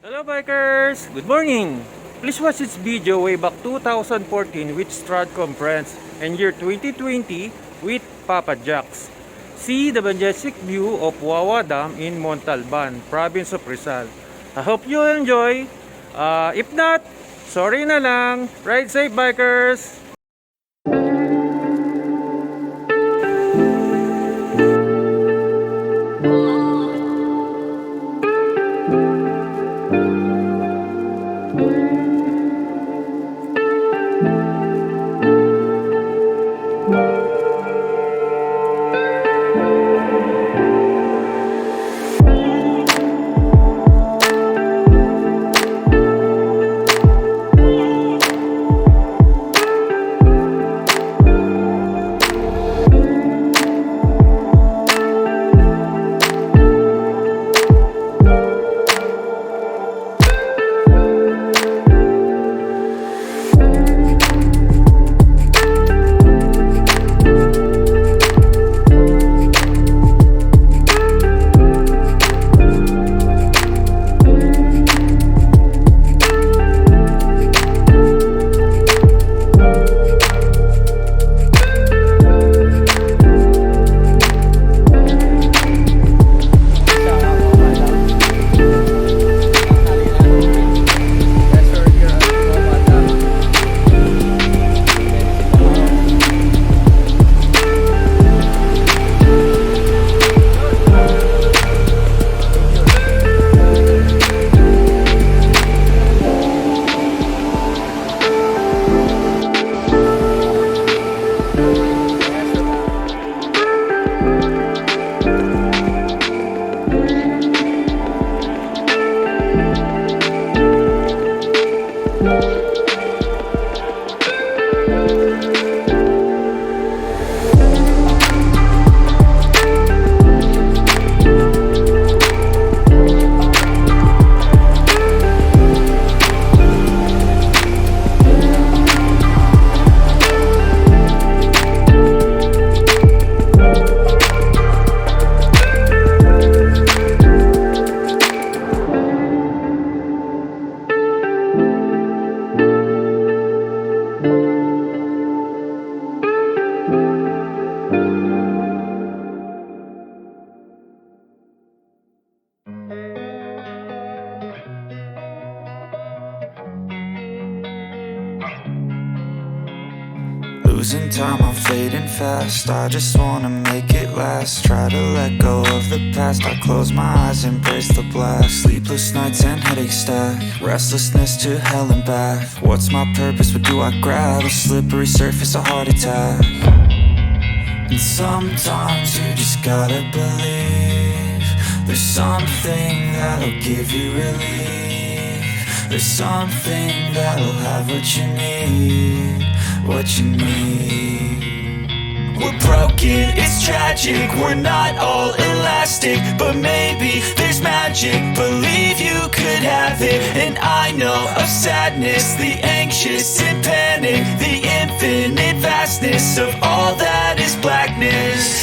Hello bikers! Good morning! Please watch this video way back 2014 with Stratcom friends and year 2020 with Papa Jacks. See the majestic view of Wawa Dam in Montalban, province of Rizal. I hope you enjoy. If not, sorry na lang. Ride safe bikers! Losing time, I'm fading fast. I just wanna make it last. Try to let go of the past. I close my eyes, embrace the blast. Sleepless nights and headaches stack. Restlessness to hell and back. What's my purpose? What do I grab? A slippery surface, a heart attack. And sometimes you just gotta believe there's something that'll give you relief. There's something that'll have what you need. What you need. We're broken, it's tragic. We're not all elastic, but maybe there's magic. Believe you could have it. And I know of sadness, the anxious and panic, the infinite vastness of all that is blackness.